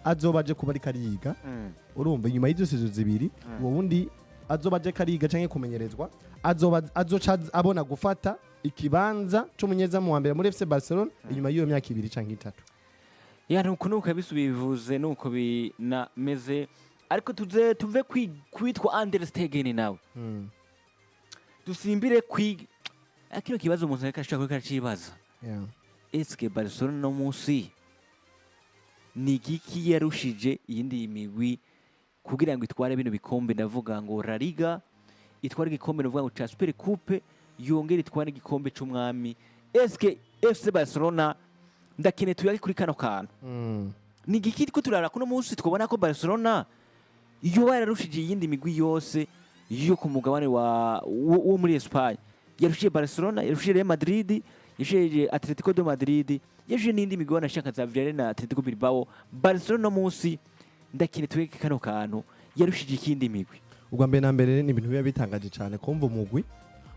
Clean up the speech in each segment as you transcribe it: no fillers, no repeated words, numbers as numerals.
azoba aje kuba ariko ariga urumva inyuma y'izo sezo zibiri uwo wundi azoba aje kariga canke kumenyerezwa azoca abona gufata ikibanza c'umunyezamu wa mbere muri FC Barcelona inyuma y'iyo myaka 2 canke 3. Ya nuko bisubivuze nuko binameze ariko tuve kwitwa Under Stegen nawe dusimbire kino kibazo umuntu ariko ashaka kukibaza eske Barcelona no musi Nigiki yarushije iyindi migwi kugira ngo itware bino bikombe ndavuga ngo La Liga itware igikombe ndavuga ngo cha Super Coupe yongera itware igikombe c'umwami eske FC Barcelona ndakene tuyari kuri kano kantu Nigiki ko turara kuno musi twabona ko Barcelona iyo yararushije iyindi migwi yose yo ku mugabane wo muri Espagne yarushije Barcelona yarushije Real Madrid yarushije Atletico de Madrid yarushije n'indi migwi wanashaka za Villarreal na Atletico Bilbao Barcelona musi ndakine tweke kano kantu yarushije ikindi migwi ubwa mbere na mbere ni ibintu biba bitangaje cyane kumva umugwi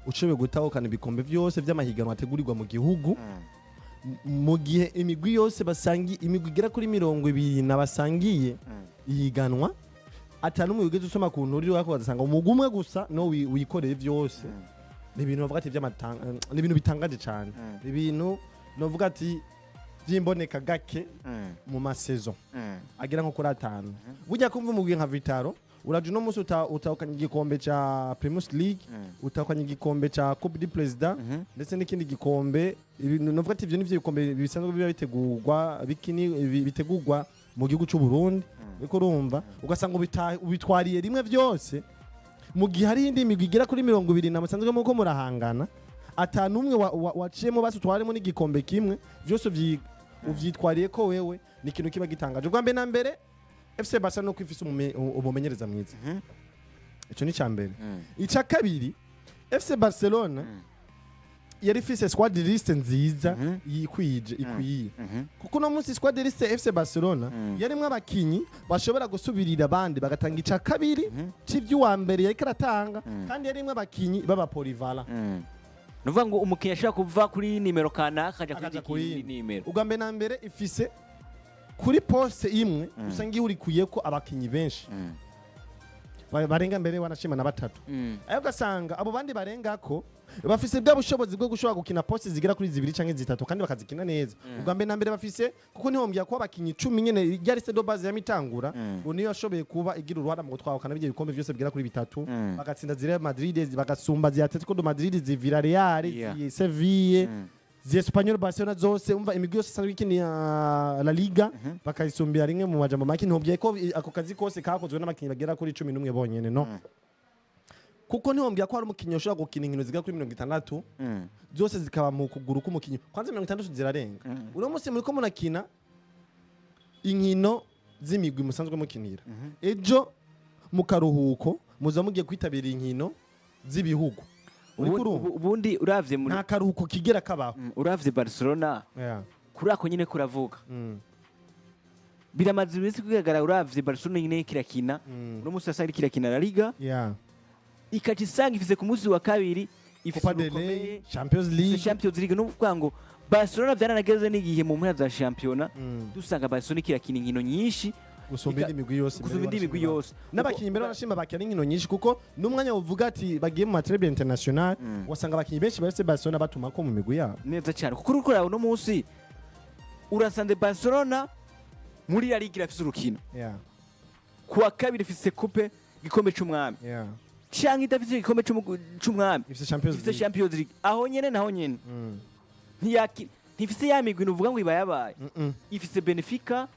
ucobe gutahukana ibikombe byose by'amahiganwa ategurirwa mu gihugu mu gihe imigwi yose basangiye imigwi igera kuri 20 basangiye ihiganwa atanumwe wigeze usoma ku nturi wako bazasanga umugwi umwe gusa no wikoreye byose ni ibintu bavuga ati by'amatanga ni ibintu bitangaje cyane ibintu novuga ati vyimboneka gake mu masezo agira nko kuri 5 burya kumva umugwi nka Vitaro uraje no musi utahukanye igikombe ca Premier League utahukanye igikombe ca Coupe du Président ndetse n'ikindi gikombe novuga ati ivyo nivyo bikombe bisanzwe biba bitegurwa mu gihugu cy'u Burundi biko urumva ugasanga ubitwariye rimwe byose mu gihe hari indi migwi igera kuri 20 na musanzwe muko murahangana atanumwe waciyemo basutwaremo n'igikombe kimwe byose uvyitwariye ko wewe ni ikintu kiba gitangaje ubwa mbere na mbere FC Barcelona ko ifise umumenyereza mwiza ico ni cyambere ica kabiri FC Barcelona yari ifise squad list nziza ikwiye kuko no munsi squad list FC Barcelona yarimwe abakinyi bashobora gusubirira abandi bagatanga ica kabiri c'ivyo wa mbere yari karatanga kandi yarimwe abakinyi baba polyvalent nuvuga ngo umukinyi ashaka kuva kuri nimero kanaka akaja kuri nimero ubwa mbere na mbere ifise kuri poste imwe usangiye uri kuyeko abakinyi benshi barenga mbere wanashima na 3 ayo gasanga abo bandi barengako bafise bwa bushobozi bwo gushobora gukina poste zigira kuri 2 canke 3 kandi bakazikina neza ubwa mbere na mbere bafise kuko nihombya ko abakinyi 10 nyene yari se do base ya mitangura uniyo yashoboye kuba igira uruhara mu gutwahukana bije bikombe byose bigira kuri 3 bagatsinda Real Madrid bagasumba zi Atletico de Madrid zi Villarreal zi Sevilla zi Espagne Barcelona zose umva imigwi yose sanzwe ikini La Liga bakayisumbira rimwe mu majambo make ntihombye ko ako kazi kose kakozwe n'abakinyi bagera kuri 11 bonyene no kuko ntihombya ko hari umukinyi ushobora gukina inkino ziga kuri 60 zose zikaba mu kuguru k'umukinyi kwanza 60 zirarenga uno munsi muri ko munakina inkino z'imigwi musanzwe mukinira ejo mu karuhuko muza mugiye kwitabira inkino z'ibihugu ubundi uravye muri nta karuhuko kigera kabaho uravye Barcelona kuri ako nyine kuravuga biramaze iminsi kugaragara uravye Barcelona nyine kirakina no musi asanga kirakina La Liga ikachisanga ifise ku munsi wa kabiri ifise Champions League no kuvuga ngo Barcelona vyaranageze n'igihe mu mpera za championnat dusanga Barcelona kirakina inkino nyinshi gusumba imigwi yose n'abakinyi mbere barashima bakina inkino nyinshi kuko n'umwanya uvuga ati bagiye mu matrebia international wasanga abakinyi benshi bafite Barcelona batuma ko mu migwi yabo neza cyane kuko urukora uno munsi urasanze Barcelona muri La Liga ifise urukino kuwa kabiri ifise coupe gikombe c'umwami cyangwa idafite igikombe c'umwami ifise Champions League aho nyene naho nyene ntifise ya migwi nuvuga ngo ibayabaye ifise Benfica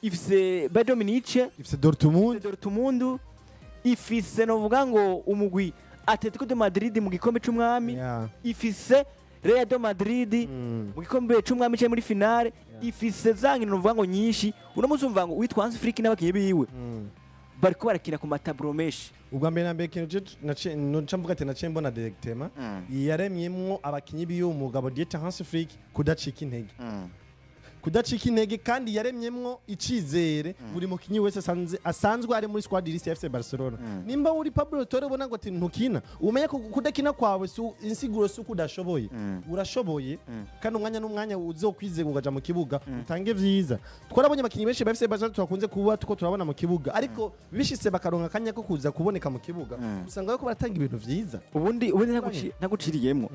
ifise Bayern Munich ifise Dortmund ifise novuga ngo umugwi Atletico de Madrid mu gikombe c'umwami ifise Real de Madrid mu gikombe c'umwami cyo muri finale ifise zankino novuga ngo nyinshi uno muzumva ngo witwa Hans Flick n'abakinyi biwe bariko barakina ku mataburo menshi ubwa mbere na mbere kintu naca mvuga ati naciye mbona directement yaremyemwo abakinyi biyo umugabo Dieter Hans Flick kudacika intege kudacika intege kandi yaremyemwo icizere buri mukinyi wese asanzwe ari muri squad list ya FC Barcelona nimba uri Pablo Torre ubona ngo ati ntukina umenye ko kudakina kwawe insiguro suko udashoboye urashoboye kandi umwanya n'umwanya uzokwizega ugaja mu kibuga utange vyiza twarabonye abakinyi benshi ba FC Barcelona twakunze kuba tuko turabona mu kibuga ariko bishitse bakaronka kanya ko kuza kuboneka mu kibuga usanga ko baratanga ibintu vyiza ubundi ntaguciriyemo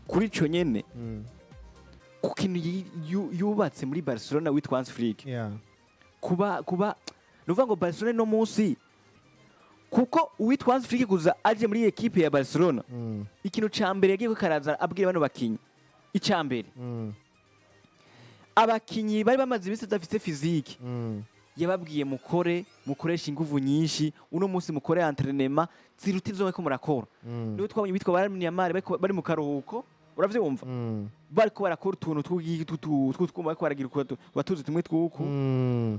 kuri ico nyene ku kintu yubatse muri Barcelona witwa Hans Flick kuba nuvuga ngo Barcelona no munsi kuko uwitwa Hans Flick kuza aje muri equipe ya Barcelona ikintu ca mbere yagiye karaza abwira bano bakinyi ica mbere abakinyi bari bamaze ibisi dafite physique yababwiye mukoresha inguvu nyinshi uno munsi mukore entraînement ziruta izo ko murakora niwe twabonye bitwa bari mu karuhuko uravyumva bariko barakora utuntu tw'utwuma bariko baragira batuzi tumwe twuko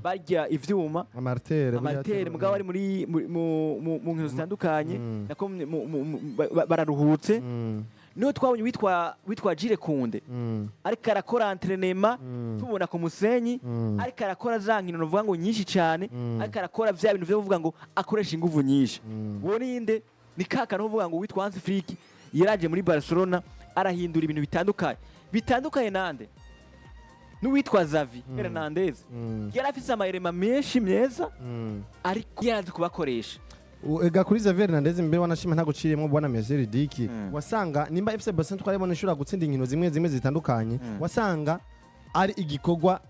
barya ivyuma amartere mugabo bari mu nkino zitandukanye nako bararuhutse niwe twabonye witwa Jire Kunde ariko arakora entraînement tubona ku musenyi ariko arakora za nkino novuga ngo nyinshi cyane ariko arakora vya bintu vyo kuvuga ngo akoresha inguvu nyinshi woninde ni kaka no kuvuga ngo witwa Hans Flick yaraje muri Barcelona arahindura ibintu bitandukanye nande n'uwitwa Xavi Hernandez yarafise amayirema menshi meza ariko yarazi kubakoresha ega kuri Xavi Hernandez mbere wanashima ntaguciriyemo bwana Messi Diki wasanga nimba FC Barcelona twarabona ishura gutsinda inkino zimwe zitandukanye wasanga ari igikorwa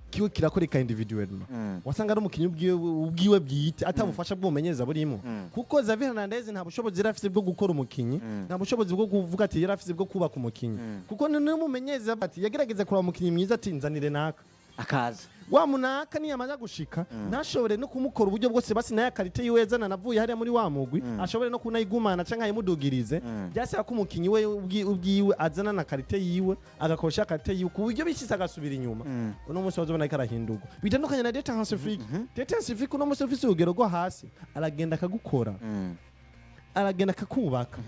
kiwe kirakoreka individuellement wasanga ari umukinyi ubwiwe bwite atabufasha bw'umenyereza burimo kuko Xavi Hernandez nta bushobozi yarafise bwo gukora umukinyi nta bushobozi bwo kuvuga ati yarafise bwo kubaka umukinyi kuko n'umumenyereza ati yagerageza kuraba umukinyi mwiza ati nzanire naka akaza wa munaka ni yamaza gushika ntashobore no kumukora uburyo bwose basi naye karite yiweza navuye hariya muri wa mugwi ashobore no kunayigumana canka ayimudugirize byasaba ko umukinyi we ubwiwe azana na karite yiwe agakosha karite yiwe ku buryo bishitse agasubira inyuma uno munsi bazobona ko arahindurwa bitandukanye na Deta Hans Flick Deta Hans Flick uno munsi ufise urugero rwo hasi aragenda akagukora aragenda akakubaka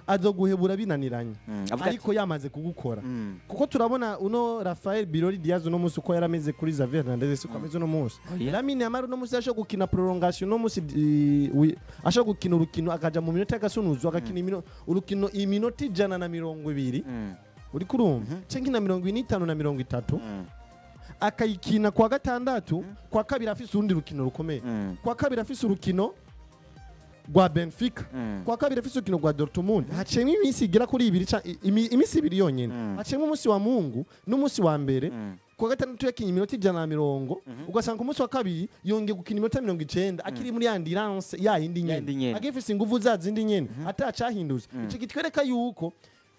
azoguhebura binaniranye ariko yamaze kugukora kuko turabona uno Rafael Birori Diaz uno munsi uko yarameze kuri Xavi Hernandez uko ameze uno munsi Lamine Yamal uno munsi yasho gukina prolongation uno munsi asho gukina urukino akaja mu minota y'agasunuzo agakina urukino iminota 120 uri kurumva cenki na 25 na 30 akayikina kwa gatandatu kwa kabiri afise urundi rukino rukomeye kwa kabiri afise urukino gwa Benfica kwa kabiri afise urukino gwa Dortmund hacemwe iminsi igera kuri 2 iminsi 2 yonyene hacemwe umunsi wa Mungu n'umunsi wa mbere kwa gatandatu yakinye iminota 150 ugasanga ku munsi wa kabiri yongeye gukina iminota 90 akiri muri endurance ya yindi nyene agifise inguvu za zindi nyene atacahinduza ico kitwereka yuko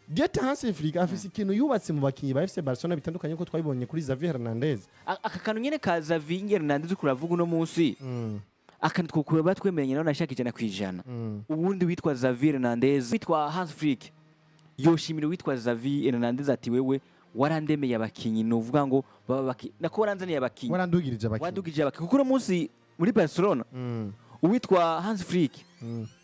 Deta Hans Flick afise ikintu yubatse mu bakinyi ba FC Barcelona bitandukanye ko twabibonye kuri Xavi Hernandez aka kantu nyene ka Xavi Hernandez kuravuga uno munsi akantu twokure batwemeranye naho nashaka 100%. Ubundi witwa Xavi Hernandez witwa Hans Flick yoshimira witwa Xavi Hernandez ati wewe warandemeye abakinyi novuga ngo baba nako waranzaniye abakinyi warandugirije abakinyi kuko uno munsi muri Barcelona uwitwa Hans Flick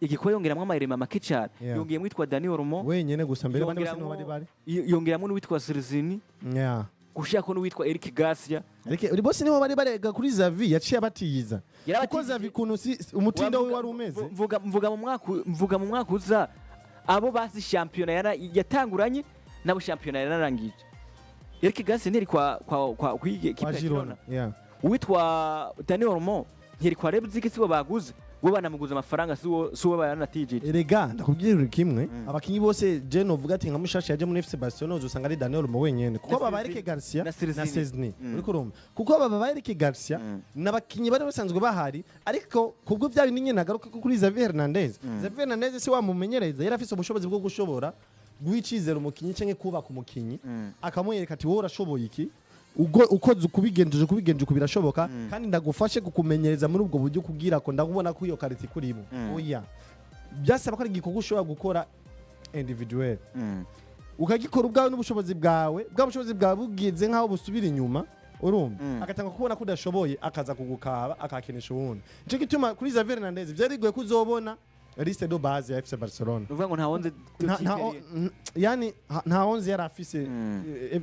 igiko yongeramwe amayirema make cyane yongeyemo witwa Dani Olmo wenyene gusa mbere bandi bose bari yongeramo n'uwitwa Sirzini gushaka no witwa Eric Garcia uri bose niho bari barega kuri Xavi yaciye abatiyiza kuko Xavi kuno umutindo we wari umeze mvuga mu mwaka uza abo basi champion yatanguranye nabo champion yararangije Eric Garcia ntiri kwa Girona uwitwa Dani Olmo ntiri kwa Leipzig sibo baguze bo banamuguza amafaranga suwe baranatijije erega ndakubwira kimwe abakinyi bose je novuga ati nka mushasha yaje muri FC Barcelona uzosanga ari Daniel Olmo wenyene kuko baba Eric Garcia na Szczesny uri kurumva kuko baba Eric Garcia nabakinyi bari basanzwe bahari ariko kubwo bya bintu nyene nagaruka kuri Xavi Hernandez Xavi Hernandez si wamumenyereza yari afise ubushobozi bwo gushobora guhicizera umukinyi canke kubaka umukinyi akamwereka ati wowe urashoboye iki ukoze kubigenjeje birashoboka kandi ndagufashe kukumenyereza muri ubwo buryo kugira ko ndakubona ko iyo kariti kurimo oya byasaba ko ari igikorwa ushobora gukora individuel ukagikora ubwawe n'ubushobozi bwawe bugize nkaho busubira inyuma urumva agatanga kubona ko udashoboye akaza kugukaba akakenesha uwundi ico gituma kuri Xavi Hernandez byari bigoye kuzobona liste do base ya FC Barcelona. uvuga ngo nta wonze Yani nta onzi yari afise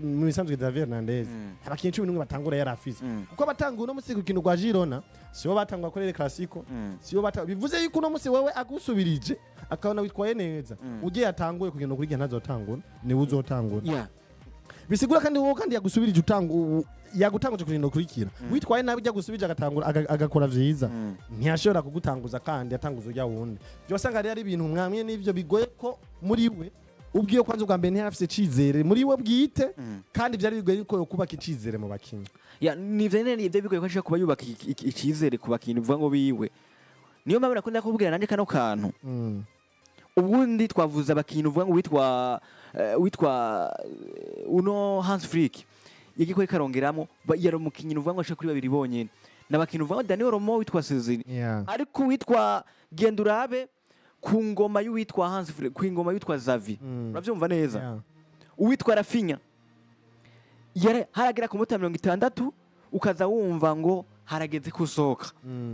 mu bisanzwe David Hernandez. Abakinyi 11 batangura yari afise. Kuko abatangura no musi ku kintu gwa Girona, sibo batangwa kuri Le Clasico. Sibo bivuze yuko no musi wewe agusubirije akabona witwaye neza. Ugiye yatanguye kugenda kuri gihe ntazotangura, ni uzotangura. Bisigura kandi wowe kandi yagusubirije yagutanguje kurinda kurikira. Witwaye nabi ujya gusubije agatangura agakora vyiza. Ntiyashobora kugutanguza kandi yatanguza ujya wundi. Byose ngari ari ibintu mwamwe n'ivyo bigoye ko muri we ubwiye kwanza ubwa mbere ntiyafise cizere muri we bwite kandi byari bigoye ko kubaka icizere mu bakinyi. Nivyo bigoye ko ashaka kuba yubaka icizere ku bakinyi uvuga ngo biwe. Niyo mpamvu nakunda kubwira nanje kano kantu. Ubundi twavuze abakinyi uvuga ngo witwa uno Hans Flick yigikoye karongeramo yari umukinyi uvuga ngo ashaka kuri babiri bonyene nabakinyi uvuga ngo Daniel Romo witwa Sezini ariko witwa Gendurabe ku ngoma y'uwitwa Hans Flick ku ngoma y'uwitwa Xavi uravyumva neza uwitwa Rafinha yari haragera ku mota 60 ukaza wumva ngo harageze kusohoka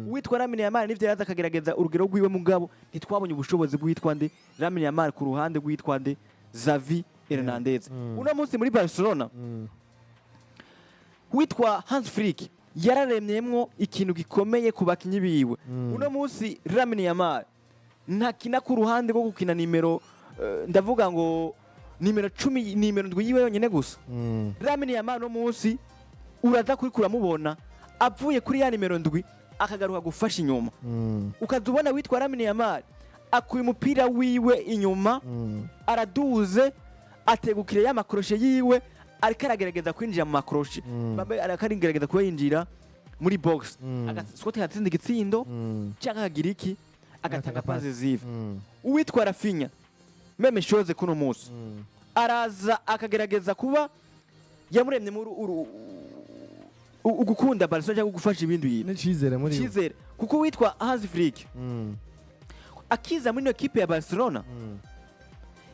uwitwa Lamine Yamal nivyo yaza akagerageza urugero rwiwe mugabo ntitwabonye ubushobozi bwitwa nde Lamine Yamal ku ruhande rwitwa nde Xavi Hernandez. Uno munsi muri Barcelona witwa Hans Flick yararemyemwo ikintu gikomeye ku bakinyi biwe. Uno munsi Lamine Yamal ntakina ku ruhande rwo gukina nimero ndavuga ngo nimero 10 nimero ndwi yiwe yonyene gusa. Lamine Yamal no munsi uraza kuri kuramubona avuye kuri ya nimero ndwi akagaruka gufasha inyuma. Ukazubona witwa Lamine Yamal akuye umupira wiwe inyuma araduze ategukire ya makroshe yiwe ariko aragerageza kwinjira mu makroshe aragerageza kuba yinjira muri box agasote hatsinda igitsindo cyangwa akagira iki agatanga passe zive uwitwa Rafinha meme chose kuno munsi araza akagerageza kuba yamuremye muri ugukunda Barcelona cyangwa gufasha ibindi bintu n'icizere muri cizere kuko witwa Hans Flick akiza muri equipe ya Barcelona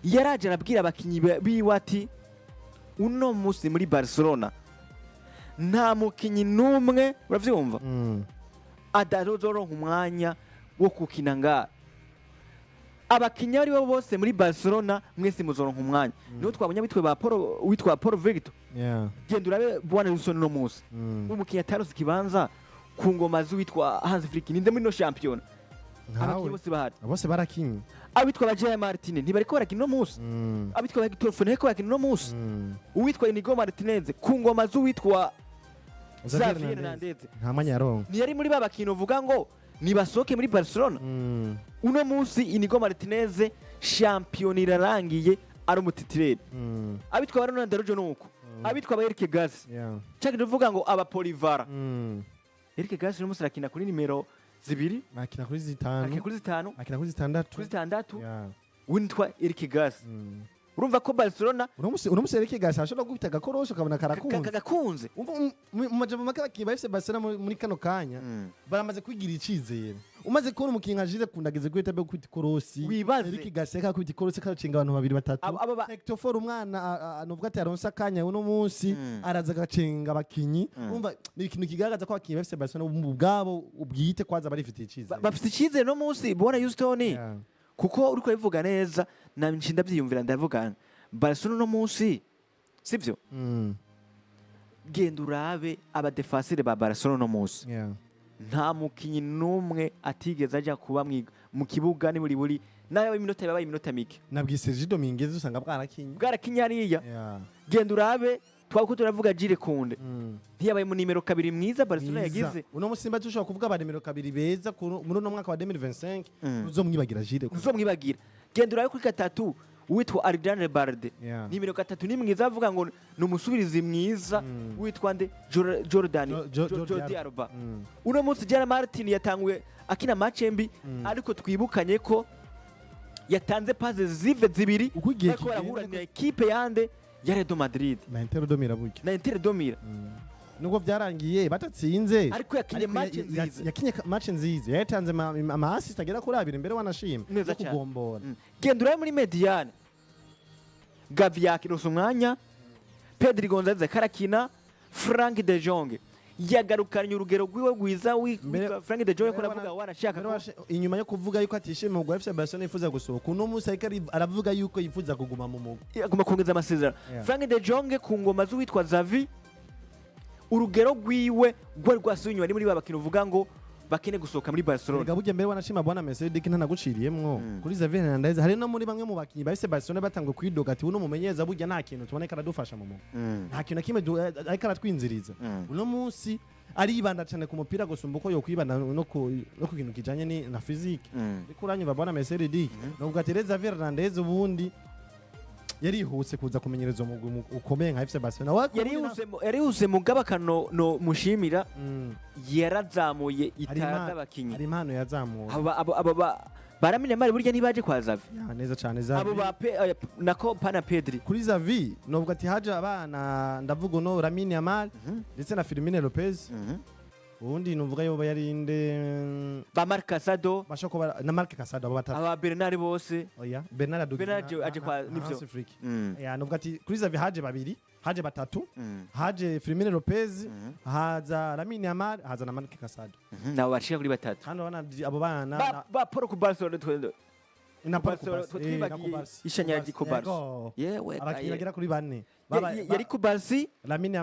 yaraje arabwira abakinyi biwe ati uno musi muri Barcelona nta mukinyi numwe uravyumva adazoronka umwanya wo kukina nga abakinyi bari bose muri Barcelona mwese muzoronka umwanya niho twabonye witwa Paul Victor genda urabe bwana Wilson no musi umukinyi atarose kibanza ku ngoma z'uwitwa Hans Flick ninde muri no champion abakinyi bose barakinye abitwa Baje Martinez ntibariko barakina no musi abitwa Hector Fonseca barakina no musi uwitwa Inigo Martinez ku ngoma z'uwitwa Xavi Hernandez nta mwanya yaronka ni yari muri babakino uvuga ngo nibasoke muri Barcelona uno musi Inigo Martinez champion irarangiye ari umutitirere abitwa Ronaldo Rojo nuko abitwa Eric Gas cyangwa uvuga ngo aba Polivara Eric Gas no musi rakina kuri nimero zibiri akina kuri zitanu akina kuri zitandatu witwa Eric Gas urumva ko Barcelona uno musi Eric Gas ashobora gukubita gakorosho kabona karakunze mu majambo make bakiye ba FC Barcelona muri kano kanya baramaze kwigira icizere umaze kubona umukinyi nka Jire kundageze guhita be gukubita ikorosi Eric Gas akubita ikorosi kacinga abantu babiri batatu Hector umwana novuga ati aronsa kanya uno musi araza gacenga abakinyi urumva ni ikintu kigaragaza ko abakinyi ba FC Barcelona ubwabo ubwite kwaza barifitiye icizere bafite icizere no musi bona Houston kuko uriko bivuga neza na nshinda byiyumvira ndavuga Barcelona no musi sivyo genda urabe abadefensire ba Barcelona no musi nta mukinyi numwe atigeze ajya kuba mu kibuga ni buri nayo iminota yabaye iminota mike nabwise Sergio Dominguez usanga bwarakinye hariya genda urabe twako turavuga Jire Kunde ntiyabaye mu nimero 2 mwiza Barcelona yagize uno musimba tushobora kuvuga ba nimero 2 beza muri no mwaka wa 2025 uzomwibagira Jire uzomwibagira genda urabe kuri 3 witwa Adrian Barde nimero 3 ni mwiza avuga ngo ni umusubirizi mwiza witwa nde Jordi Alba uno munsi Jana Martin yatanguye akina match mbi ariko twibukanye ko yatanze passe zive zibiri ariko arahura na equipe yande ya Real Madrid na Inter domira buke na Inter domira nuko byarangiye batatsinze ariko yakinye match nziza yakinye match nziza yatanze ama assist agera kuri 2 imbere wanashima no kugombora gendura muri Mediane Gavi yakirose umwanya Pedri Gonzalez karakina Frank de Jong yagarukanye urugero rwiwe rwiza witwa Frank de Jong ko navuga warashaka inyuma yo kuvuga yuko atishimiye umugwi wa FC Barcelona yifuza gusohoka uno munsi ariko aravuga yuko yifuza kuguma mu mugwi agomba kongeza amasezerano. Frank de Jong ku ngoma z'uwitwa Xavi urugero rwiwe rwari rwasunywa ni muri babakino uvuga ngo bakene gusohoka muri Barcelona. Rega burya mbere wanashima bwana Messi Dik ntanaguciriyemwo kuri Xavi Hernandez hari no muri bamwe mu bakinyi ba FC Barcelona batangwe kwidoga ati uno mumenyeza burya nta kintu tuboneka aradufasha mu mugwi nta kintu kimwe ariko aratwinziriza uno munsi aribanda cyane ku mupira gusumba uko yo kwibanda no ku kintu kijanye na physique ariko uranyumva bwana Messi Dik nubwo ati Xavi Hernandez ubundi yarihuse kuza kumenyereza umugwi ukomeye nka FC Barcelona yarihuse mugabakano no mushimira yarazamuye itara z'abakinyi ari impano yazamuye aba baramenya mari burya ntibaje kwa Xavi neza cyane Xavi abo ba nako pana Pedri kuri Xavi nubwo ati haje abana ndavuga no Lamine Yamal ndetse na Firmino Lopez ubundi nuvuga yoba yarinde ba Marc Casado bashoko na Marc Casado abo batatu aba Bernard bose oya Bernard aje kwa nivyo ya nuvuga ati kuri Xavi haje babiri haje batatu haje Firmino Lopez haza Lamine Yamal haza na Marc Casado nabo bashika kuri batatu hano bana abo bana ba Paul ku Barcelona twende ina Barcelona ishanyaji ku Barca yewe abakinyagira kuri bane yari ku Barca Lamine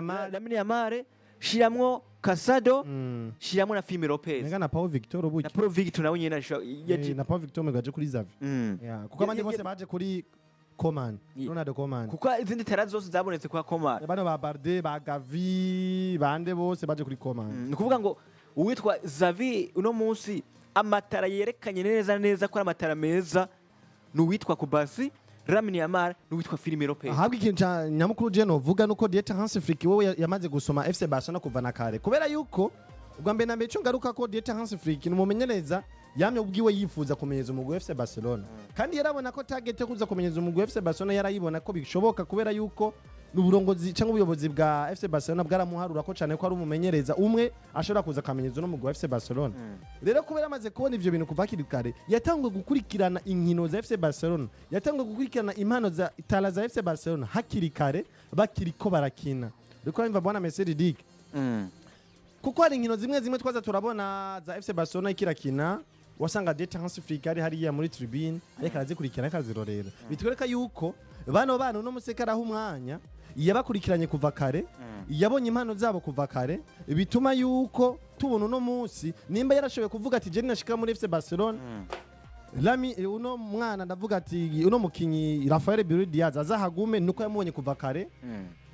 Yamal shiramwo Casado shiramwo na Firmino Lopez nenga na Paul Victor ubuki na Paul Victor nawe nyene na Paul Victor megaje kuri Xavi kuko abandi bose baje kuri Coman Ronaldo Coman kuko izindi tara zose zabonetse kwa Coman bano ba Barde ba Gavi bande bose baje kuri Coman ni kuvuga ngo uwitwa Xavi uno munsi amatara yerekanye neza ko amatara meza ni uwitwa Kubasi Lamine Yamal n'uwitwa Firmino Lopez. Ahabwa ikintu nyamukuru je no vuga nuko Dieter Hans Flick wowe yamaze gusoma FC Barcelona kuva na kare kubera yuko ubwa mbere na mbere cyo ngaruka ko Dieter Hans Flick numumenyereza yamye ubwiwe yifuza kumenyeza umugwi FC Barcelona kandi yarabona ko target yo kuza kumenyeza umugwi FC Barcelona yarayibona ko bishoboka kubera yuko n'uburongozi cyangwa ubuyobozi bwa FC Barcelona bwaramuharura ko cyane ko ari umumenyereza umwe ashobora kuza kamenyeza no mugwi wa FC Barcelona rero kubera amaze kubona ivyo bintu kuva kare yatangwe gukurikirana inkino za FC Barcelona yatangwe gukurikirana impano za itala za FC Barcelona hakiri kare bakiriko barakina riko imva bwana Messi Dik kuko ari inkino zimwe twaza turabona za FC Barcelona ikirakina wasanga Dieter Hans Flick ari hariya muri tribune ariko arazikurikirana akazirorera bitwereka yuko bano no musekaraho umwanya yabakurikiranye kuva kare yabonye impano zabo kuva kare bituma yuko tubona no munsi nimba yarashoboye kuvuga ati je nashika muri FC Barcelona uno mwana ndavuga ati uno mukinyi Rafael Diaz azahagume nuko yamubonye kuva kare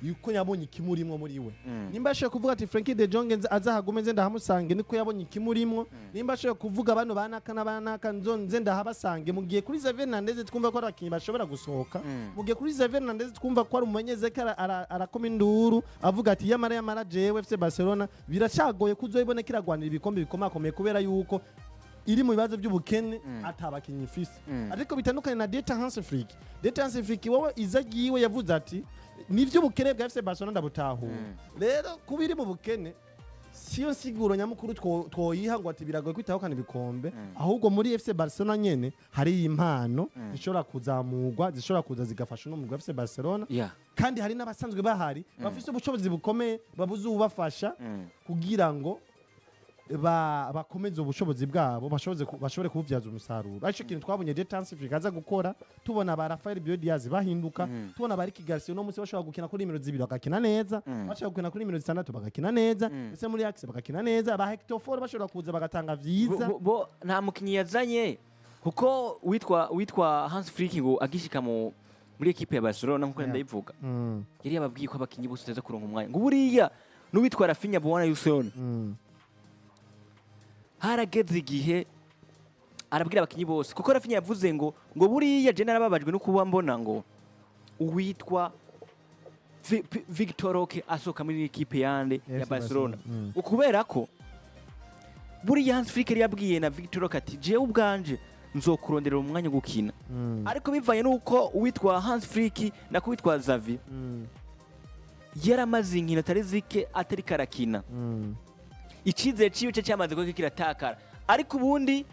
yuko yabonye ikimurimwo muri we nimba yashoboye kuvuga ati Frank de Jong azahagume nze ndahamusange niko yabonye ikimurimwo nimba yashoboye kuvuga bano banaka nze ndahabasange mugiye kuri Xavi Hernandez twumva ko abakinyi bashobora gusohoka mugiye kuri Xavi Hernandez twumva ko ari umumenyeze arakoma induru avuga ati yamara jewe FC Barcelona biracagoye kuzoyibona kiragwanira ibikombe bikomakomeye kubera yuko iri mu bibazo by'ubukene atabakinyi ifise ariko bitandukanye na Dieter Hans Flick wowe izagiwe yavuze ati nivyo bukene bwa FC Barcelona ndabutahura rero kubiri mu bukene siyo siguro nyamukuru twoyiha ngo ati biragoye kwitahukana ibikombe ahubwo muri FC Barcelona nyene hari impano zishobora kuzamurwa zishobora kuza zigafasha no mu FC Barcelona kandi hari n'abasanzwe bahari bafise ubushobozi bukomeye babuze ubafasha kugira ngo bakomeze ubushobozi bwabo bashobore kubuvyaza umusaruro ariko ikintu twabonye Dieter Hans Flick aza gukora tubona ba Rafael Diaz bahinduka tubona ba Ricky Garcia no munsi bashobora gukina kuri nimero 2 bagakina neza bashobora gukina kuri nimero 6 bagakina neza ese muri axe bagakina neza ba Hector Ford bashobora kuza bagatanga vyiza bo nta mukinyi yazanye kuko witwa Hans Flick ngo agishika muri equipe ya Barcelona nkuko ndayivuga yari yababwiye ko abakinyi bose teza kuronka umwanya ngo buriya n'uwitwa Rafinha Bwana Yusone harageze igihe arabwira abakinyi bose kuko Rafinha yavuze ngo buriya je narababajwe no kuba mbona ngo uwitwa Victor Roque asoka muri equipe yande ya Barcelona ukubera ko buriya Hans Flick yabwiye na Victor Roque ati je ubwanje nzokurondera umwanya gukina ariko bivanye nuko uwitwa Hans Flick na kuwitwa Xavi yaramaze inkino atari zike atari karakina icizere ciwe cyamaze ko kiratakara ariko ubundi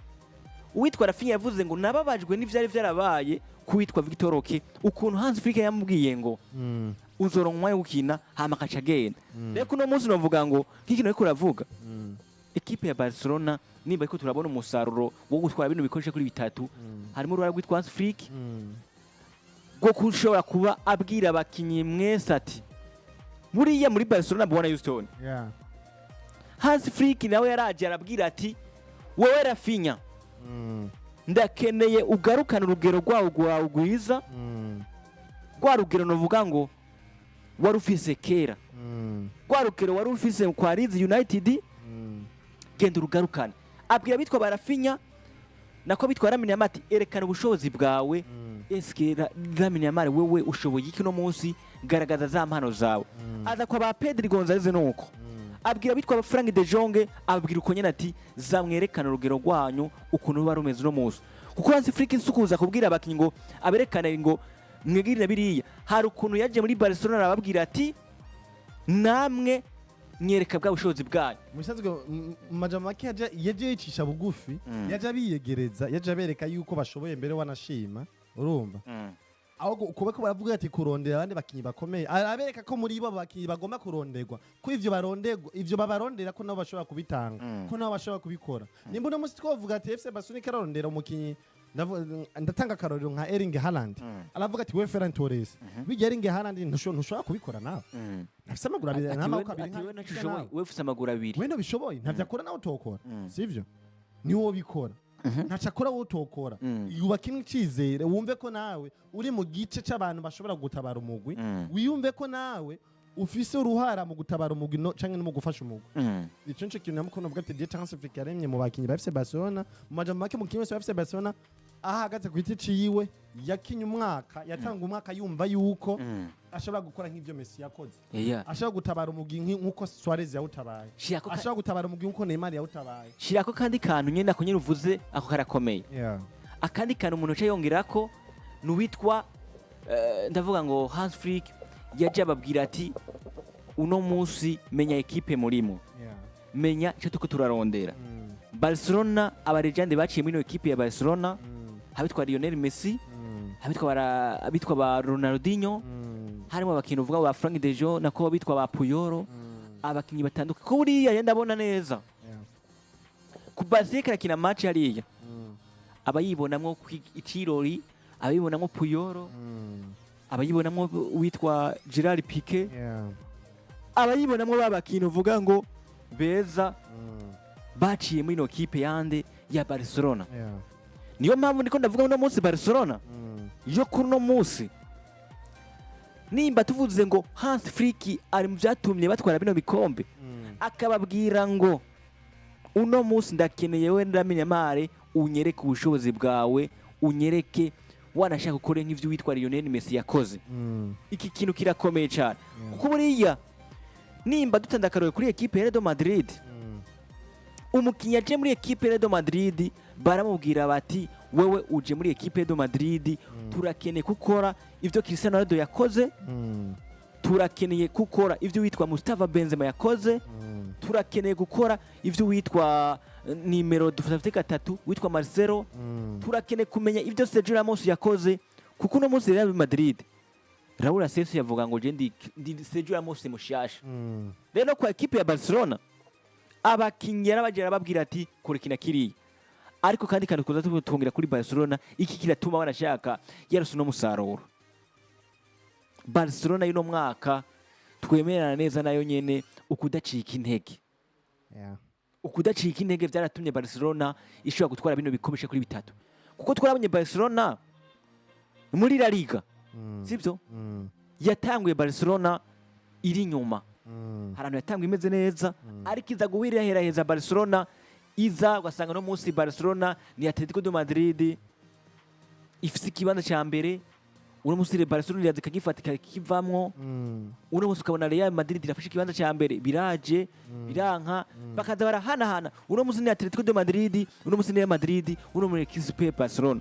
uwitwa Rafinha yavuze ngo nababajwe n'ivyari vyarabaye kuwitwa Victor Roque ukuntu Hans Flick yamubwiye ngo uzoronka umwanya wo gukina hama akaca agenda rero kuno munsi novuga ngo nk'ikintu ariko uravuga ekipe ya Barcelona nimba ariko turabona umusaruro wo gutwara bino bikoresho kuri bitatu harimo uruhara rwitwa Hans Flick bwo kushobora kuba abwira abakinyi mwese ati buriya muri Barcelona bwana Houston Hans Flick nawe yaraje arabwira ati wowe Rafinha ndakeneye ugarukana urugero rwawe rwiza rwa rugero novuga ngo wari ufise kera rwa rugero wari ufise kwa Leeds United genda urugarukane abwira bitwa barafinya nako bitwa Lamine Yamal ati erekana ubushobozi bwawe eske Lamine Yamal wewe ushoboye iki no munsi garagaza za mpano zawe aza kwa ba Pedri Gonzalez nuko abwira bitwa Frank de Jong abwira uko nyene ati zamwerekana urugero rwanyu ukuntu bari rumeze no munsi kuko Hans Flick insukuza kubwira abakinyi ngo aberekane ngo mwegirira biriya hari ukuntu yaje muri Barcelona arababwira ati namwe nyereka bwa bushobozi bwanyu musanzwe majama make yaje yicisha bugufi yaje abiyegereza yaje abereka yuko bashoboye mbere wanashima urumva aho kuba ko baravuga ati kurondera abandi bakinyi bakomeye arabereka ko muri bo bakinyi bagomba kuronderwa ko ivyo babarondera ko nabo bashobora kubitanga ko nabo bashobora kubikora nimba no musi twovuga ati FC Barcelona karondera umukinyi ndatanga karorero nka Erling Haaland aravuga ati we Ferran Torres bijya Erling Haaland ntushobora kubikora nawe afise amaguru abiri n'amaboko abiri we ufise amaguru abiri we no bishoboye ntavya akora nawe utokora sivyo niwo bikora ntacakora wowe utokora yubaka imicizere wumve ko nawe uri mu gice c'abantu bashobora gutabara umugwi wiyumve ko nawe ufise uruhara mu gutabara umugwi canke no mu gufasha umugwi ico nico kintu namukono avuga ati Hans Flick yaremye mu bakinyi ba FC Barcelona mu majambo make mu kinyi wese wa FC Barcelona ahagaze ku giti ciwe yakinye umwaka yatanga umwaka yumva yuko ashobora gukora nk'ivyo Messi yakoze ashobora gutabara umugwi nk'uko Suarez yawutabaye ashobora gutabara umugwi nk'uko Neymar yawutabaye shirako kandi kantu nyene nako nyene uvuze ako karakomeye akandi kantu umuntu aca yongerako nuwitwa ndavuga ngo Hans Flick yaje ababwira ati uno munsi menya ekipe murimo menya icyo tuko turarondera Barcelona abarejande baciye muri no ekipe ya Barcelona habitwa Lionel Messi habitwa ba Ronaldinho harimo abakintu uvuga ba Frank de Jong nako bitwa ba Puyol abakinyi batanduka ko buriya yenda abona neza ku Barcelona kina match hariya abayibonamwo ikirori abayibonamwo Puyol abayibonamwo witwa Gerard Piqué abayibonamwo babakintu uvuga ngo beza baciye muri no kipe yande ya Barcelona niyo mpamvu ndiko ndavuga no munsi Barcelona yo kuno munsi nimba tuvuze ngo Hans Flick ari mu byatumye batwara bino bikombe akababwira ngo uno munsi ndakeneye we Lamine Yamal unyereke ubushobozi bwawe unyereke wanashaka gukora nk'ivyo witwa Lionel Messi yakoze iki kintu kirakomeye cyane kuko buriya nimba dutandakaroye kuri equipe ya Real Madrid umukinnyi aje muri equipe ya Real Madrid baramubwira bati wewe uje muri equipe ya Real Madrid turakeneye gukora ivyo Cristiano Ronaldo yakoze turakeneye gukora ivyo witwa Mustafa Benzema yakoze turakeneye gukora ivyo witwa nimero dufite gatatu witwa Marcelo turakeneye kumenya ivyo Sergio Ramos yakoze kuko no munsi Real Madrid Raul Asensio yavuga ngo je ndi Sergio Ramos mushasha rero kwa equipe ya Barcelona abakinyi yarabagera babwira ati kurekina kiri ariko kandi kuza tubongera kuri Barcelona iki kiratuma banashaka yarose no musaruro Barcelona y'ino mwaka twemerana neza nayo nyene ukudacika intege ukudacika intege byaratumye Barcelona ishobora gutwara bino bikomeshe kuri bitatu kuko twarabonye Barcelona muri La Liga sibyo yatanguye Barcelona iri nyuma harano yatanguye imeze neza ariko iza guhirira heza Barcelona iza ugasanga no munsi Barcelona ni Atletico de Madrid ifise ikibanza cya mbere uno munsi Barcelona yaje kagifatika kivamwo uno munsi ukabona Real Madrid irafashe ikibanza cya mbere biraje biranka bakaza barahanahana uno munsi ni Atletico de Madrid uno munsi ni Real Madrid uno muri equipe Barcelona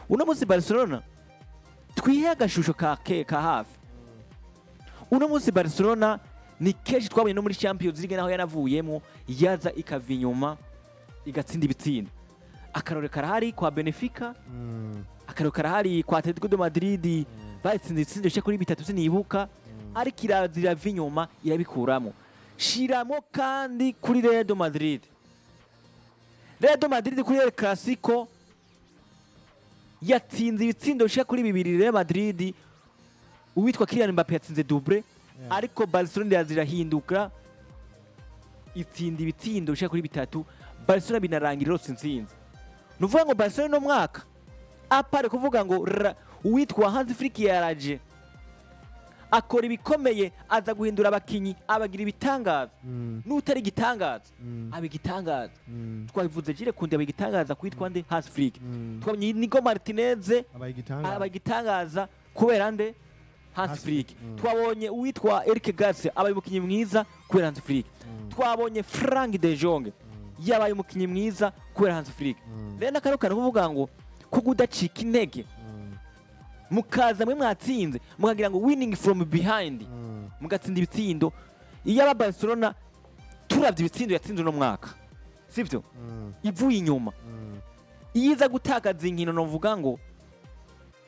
uno munsi Barcelona twihe agashusho ka hafi uno munsi Barcelona ni keshi twabonye no muri Champions League naho yanavuyemo yaza ikava inyuma igatsinda ibitsinda akarore karahari kwa Benfica akarore karahari kwa Atletico de Madrid batsinze itsinda cyo kuri bitatu sinibuka ariko iraza irava inyuma irabikuramo. Shiramo kandi kuri Real Madrid. Real Madrid kuri El Clasico yatsinze ibitsindo bishika kuri 2 Real Madrid, uwitwa Kylian Mbappe yatsinze double, ariko Barcelona yazirahinduka itsinda ibitsindo bishika kuri 3, Barcelona binarangira rose intsinzi. Nuvuga ngo Barcelona no mwaka apare kuvuga ngo uwitwa Hansi Flick yaraje akora ibikomeye, aza guhindura abakinyi abagira ibitangaza. N'utari gitangaza abigitangaza. Twabivuze jire kundi abigitangaza kwitwa nde Hansi Flick. Twabonye Nico Martinez abagitangaza kubera nde Hansi Flick. Twabonye uwitwa Eric Garcia abaye umukinyi mwiza kubera Hansi Flick. Twabonye Frank de Jong yabaye umukinyi mwiza kubera Hansi Flick. Rero nakarukana kuvuga ngo kugudacika intege mukaza mwe mwatsinze mukagira ngo winning from behind mugatsinda ibitsindo. Iyo aba Barcelona turavye ibitsindo yatsinze no mwaka sivyo ivuye inyuma, iyiza gutakaza inkino novuga ngo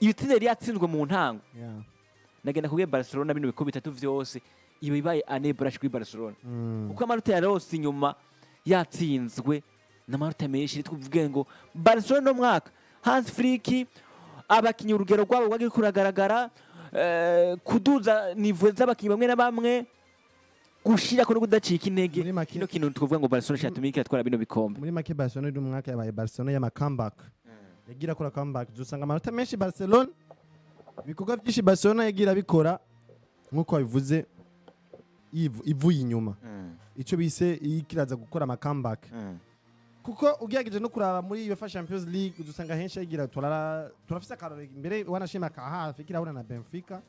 ibitsindo yari yatsinzwe mu ntango. Nagenda kubwiye Barcelona bino bikombe 3 vyose iba ibaye ane brush kuri Barcelona uko amanota yarose inyuma yatsinzwe n'amanota menshi. Tuvuge ngo Barcelona no mwaka Hansi Flick abakinyi urugero rwabo rwagiye kuragaragara, kuduza nivo z'abakinyi bamwe na bamwe, gushira ko no kudacika intege. Kino kintu tuvuga ngo Barcelona shatumika atwara bino bikombe. Muri make Barcelona du mwaka yabaye Barcelona ya comeback, yagira kora comeback. Dusanga amanota menshi Barcelona, ibikorwa byinshi Barcelona yagira bikora nkuko bivuze ivuye inyuma. Ico bise ikiraza gukora ama comeback. Kuko ugiyageje no kuraba muri UEFA Champions League dusanga henshi yagira turafise akarore imbere wanashima ka hafi kirabona na Benfica.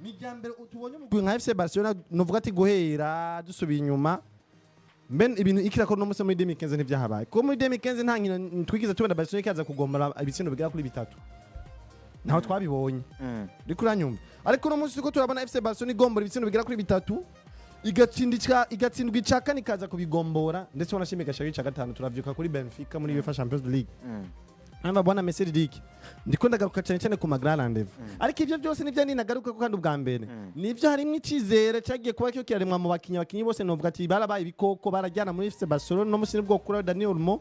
Mijambere utubonye umugwi nka FC Barcelona novuga ati guhera dusubiye inyuma mben ibintu ikirako no musa muri 2015 ntivyahabaye. Ko muri 2015 nta nkino twikiza tubona Barcelona ikaza kugombora ibitsindo bigera kuri 3. Naho twabibonye. Riko uranyumva. Ariko no musi ko turabona FC Barcelona igombora ibitsindo bigera kuri 3. Igatsindwa icaka nikaza kubigombora, ndetse wanashimika shari cya gatanu turavyuka kuri Benfica muri UEFA Champions League. Amba bwana Messi Diki ndiko ndagaruka cyane ku Grand Rendez-vous. Ariko ivyo byose nivyo ninagaruka ko kandi ubwa mbere nivyo harimo icizere cyagiye kuba cyo kiraremwa mu bakinyi bose novuga ati barabaye ibikoko barajyana muri FC Barcelona no musi nibwo kuri Daniel Olmo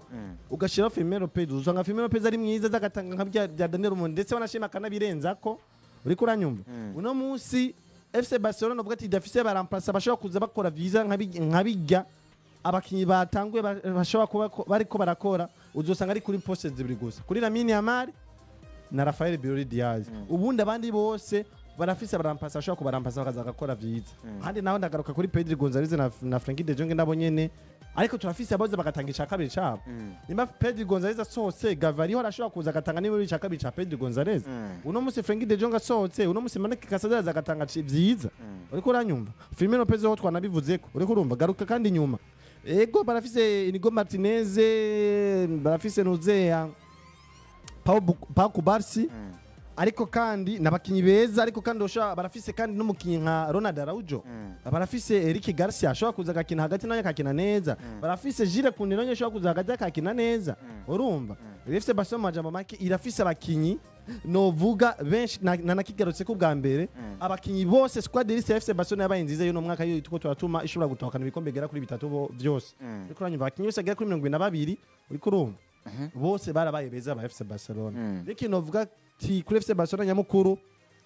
ugashira Firmino Lopez, uzanga Firmino Lopez ari mwiza zagatanga nka bya Daniel Olmo, ndetse wanashima kanabirenza ko uri kuranyumva. Uno musi FC Barcelona novuga ati dafise baramplasa bashobora kuza bakora visa nkabijya abakinyi batangwe bashobora kuba bariko barakora, uzosanga ari kuri poste zibiri gusa kuri Lamine Yamal na Rafael Diaz. Ubundi abandi bose barafise baramplasa bashobora kubaramplasa bakaza gakora visa. Handi naho ndagaruka kuri Pedri Gonzalez na Frankie de Jong nabo nyene, ariko turafise abaza bagatanga icaka kabiri cabo. Nimba Pedri Gonzalez asotse Gavari ho arashobora kuza gatanga niba icaka kabiri ca Pedri Gonzalez. Uno musi Frankie de Jong asotse, uno musi Maneke Casadera zagatanga vyiza. Uriko uranyumva? Firmino Lopez ho twanabivuzeko. Uriko urumva garuka kandi nyuma. Ego barafise Nico Martinez, barafise Nuzea Pau Kubarsi, ariko kandi nabakinyi beza, ariko kandi barafise kandi n'umukinyi nka Ronald Araujo. Barafise Eric Garcia ashobora kuza gakina hagati nayo akakina neza. Barafise Jules Koundé nayo ashobora kuza hagati akakina neza. Urumva? FC Barcelona majambo make irafise abakinyi novuga benshi nakigarutse ko bwa mbere abakinyi bose squad list ya FC Barcelona yabaye nziza yo no mwaka yo tuko turatuma ishobora gutahukana ibikombe gera kuri 3 byose. Uriko uranyumva abakinyi bose gera kuri 22 uriko urumva bose barabaye beza ba FC Barcelona. Reki novuga ti kuri FC Barcelona nyamukuru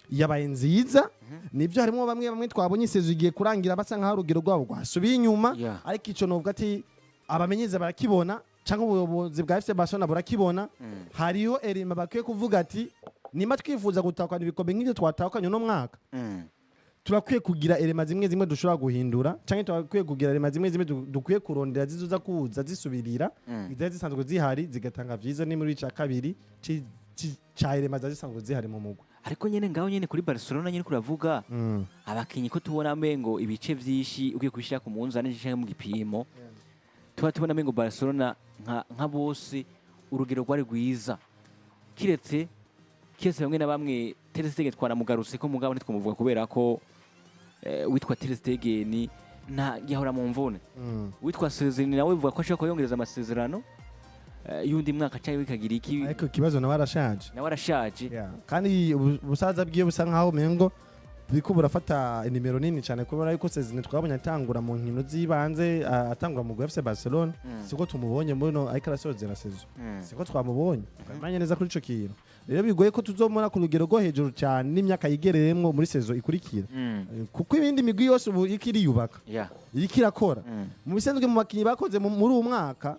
yabaye nziza, nibyo harimo bamwe twabonye sezo igiye kurangira basa nka harugero rwabo gwasubiye inyuma, ariko ico novuga ati abamenyeza barakibona cyangwa ubuyobozi bwa FC Barcelona burakibona. Hariyo erima bakwiye kuvuga ati nima twifuza gutakwana ibikombe nk'ibyo twatakanye no mwaka, turakwiye kugira erema zimwe dushobora guhindura, cyangwa turakwiye kugira erema zimwe dukwiye kurondera zizuza kuza zisubirira izaje zisanzwe zihari zigatanga vyiza ni muri cya kabiri cha erema zisanzwe zihari mu mugwi. Ariko nyene ngaho nyene kuri Barcelona nyene kuravuga abakinyi ko tubona mengo ibice vyishi ugiye kubishira ku munzane cyangwa mu gipimo, tubona mengo Barcelona nka bose urugero rwari rwiza, kiretse bamwe na bamwe Ter Stegen twaramugarutse ko mugabo ntitwamuvuga kubera ko witwa Ter Stegen nta gihora mu mvune. Witwa Sezeni nawe bivuga ko ashaka kuyongereza amasezerano yundi mwaka cyangwa bikagira iki, ariko kibazo nawe arashaje kandi ubusaza bwiye busa nkaho mengo biriko burafata inimero nini cyane kubera yuko Sezine twabonye atangura mu nkino z'ibanze atangura mu FC Barcelona siko tumubonye muno ariko arasozera sezo siko twamubonye twamanye neza kuri ico kintu rero bigoye ko tuzomona ku rugero rwo hejuru cyane n'imyaka yigereyemwo muri sezo ikurikira kuko ibindi migwi yose ubu ikiri yubaka ikirakora mu bisanzwe mu bakinyi bakoze muri uwo mwaka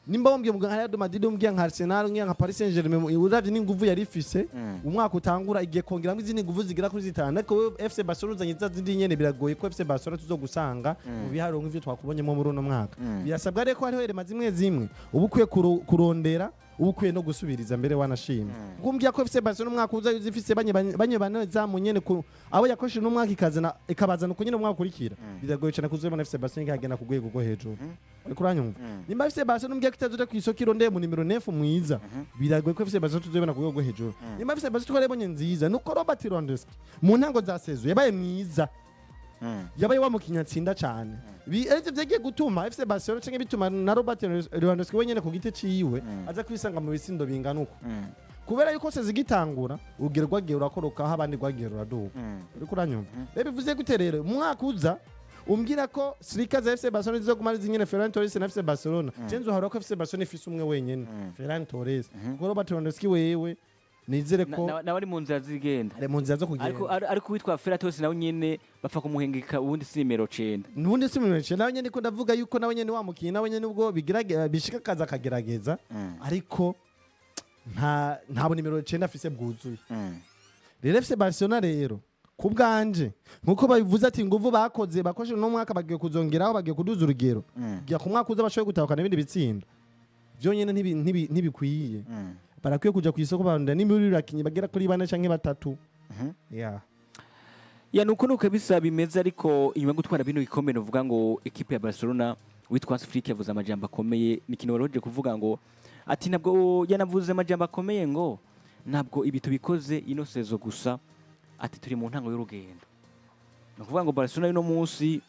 nimba wombye mu Real Madrid wombye nka Arsenal nka Paris Saint-Germain uravye n'inguvu yari ifise umwaka utangura igiye kongeramo izindi nguvu zigira kuri zitanu ariko FC Barcelona uzanye zindi nyene biragoye ko FC Barcelona tuzogusanga mu biharo nk'ivyo twakubonyemo muri uno mwaka birasabwa rero ko hariho erema zimwe ubukwiye kurondera ubukwiye no gusubiriza mbere wanashima kumbya ko FC Barcelona umwaka uza zifise banye baneza mu nyene abo yakoshe no mwaka ikabazana uko nyene umwaka kurikira biragoye cyane kuzobona FC Barcelona ikagenda ku rwego rwo hejuru ariko uranyumva nimba FC Barcelona umbya kitazoja kwisoko irondeye mu nimero 9 mwiza biragoye ko FC Barcelona tuzobona ku rwego rwo hejuru nimba FC Barcelona twarebonye nziza nuko Robert Lewandowski mu ntango za sezo yabaye mwiza yabaye wa mukinya tsinda cyane ariko byagiye gutuma FC Barcelona cyangwa bituma na Robert Lewandowski wenyene ku gite ciwe aza kwisanga mu bisindo bingana uko kubera yuko se zigitangura urugero rwagiye urakoroka abandi rwagiye ruraduka uriko uranyumva rero bivuze gute rero umwaka uza umbwira ko Sirika za FC Barcelona zizogumara zinyene Ferran Torres na FC Barcelona cenzo haro ko FC Barcelona ifise umwe wenyene Ferran Torres ko Robert Lewandowski wewe nizere ko nabari mu nzira zigenda ari mu nzira zo kugenda ariko witwa Ferran Torres nawe nyene bapfa kumuhengeka ubundi si nimero 9 nubundi si nimero 9 nawe nyene ko ndavuga yuko nawe nyene wamukiye nawe nyene ubwo bishika kaza akagerageza ariko nta nimero 9 afise bwuzuye rero FC Barcelona rero kubganje nkuko babivuze ati nguvu bakoshe no mwaka bagiye kuzongeraho bagiye kuduza urugero giya ku mwaka uza bashoye gutahukana ibindi bitsindo byo nyene ntibikwiye barakwiye kuja ku isoko barondera n'imibiri rakinyi bagera kuri 4 canke 3 nuko bisa bimeze ariko inyuma gutwara bino bikombe novuga ngo equipe ya Barcelona witwa Afrique yavuze amajambo akomeye nikino waroje kuvuga ngo ati nabwo yanavuze amajambo akomeye ngo nabwo ibi tubikoze ino sezo gusa ati turi mu ntango y'urugendo nokuvuga ngo Barcelona ino munsi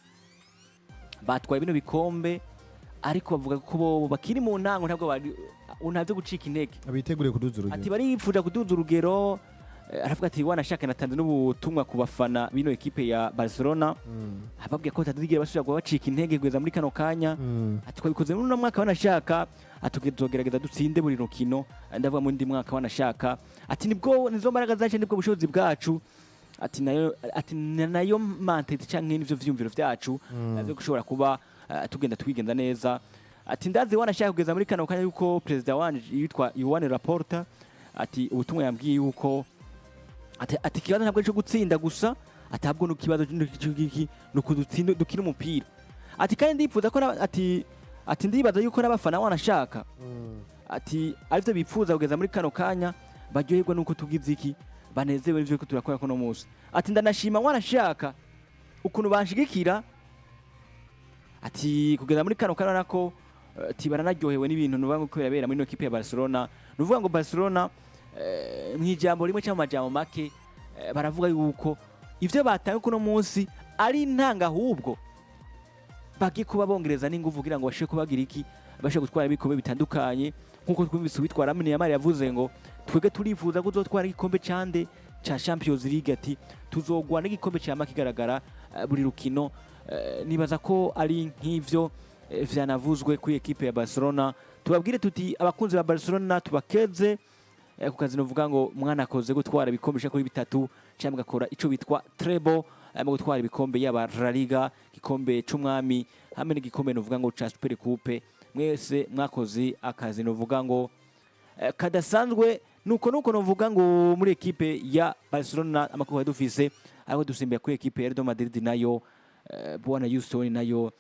batwaye bino bikombe ariko bavuga ko bo bakiri mu ntango ntabwo unavyo gucika intege abiteguriye kuduza urugero ati barifuza kuduza urugero aravuga ati wanashaka natanze n'ubutumwa ku bafana bino equipe ya Barcelona ababwiye ko tadigira basubira bacika intege gweza muri kano kanya ati twabikoze muri no mwaka wanashaka atugezogerageza dutsinde buri rukino ndavuga mu ndi mwaka wanashaka ati nibwo nizo mbaraga zacu nibwo bushobozi bwacu ati nayo mantete canke n'ivyo vyumviro vyacu byo gushobora kuba tugenda twigenda neza ati ndazi wanashaka kugeza muri kano kanya yuko president wanje yitwa Yohane Laporta ati ubutumwa yambwiye yuko ati kibazo ntabwo cyo gutsinda gusa atabwo no kibazo no kudutsinda dukina umupira ati kandi ndifuza ko ati ndibaza yuko n'abafana wanashaka ati arivyo bipfuza kugeza muri kano kanya baryoherwa nuko tugize iki banezewe n'ivyo ko turakora ko no munsi ati ndanashima wanashaka ukuntu banshigikira ati kugeza muri kano kanya nako ati baranaryohewe n'ibintu nuvuga ngo birabera muri no equipe ya Barcelona nuvuga ngo Barcelona mwijambo rimwe cyangwa majambo make baravuga yuko ivyo bataye kuno munsi ari intanga ahubwo bagi kuba bongereza n'inguvu kugira ngo bashe kubagira iki bashe gutwara ibikombe bitandukanye nkuko twumvise witwara Impari yavuze ngo twege turifuza kuzotwara igikombe cande cha Champions League ati tuzogwa n'igikombe cya makigaragara buri rukino nibaza ko ari nk'ivyo vyanavuzwe ku equipe ya Barcelona tubabwire tuti abakunzi ba Barcelona tubakeze ku kazi novuga ngo mwana akoze gutwara ibikombe kuri 3 cyangwa gakora ico bitwa treble mu gutwara ibikombe yaba La Liga gikombe c'umwami hamwe n'igikombe novuga ngo cha Super Coupe mwese mwakoze akazi novuga ngo kadasanzwe nuko novuga ngo muri equipe ya Barcelona amakuru dufise aho dusimbye ku equipe ya Real Madrid nayo bwana Houston nayo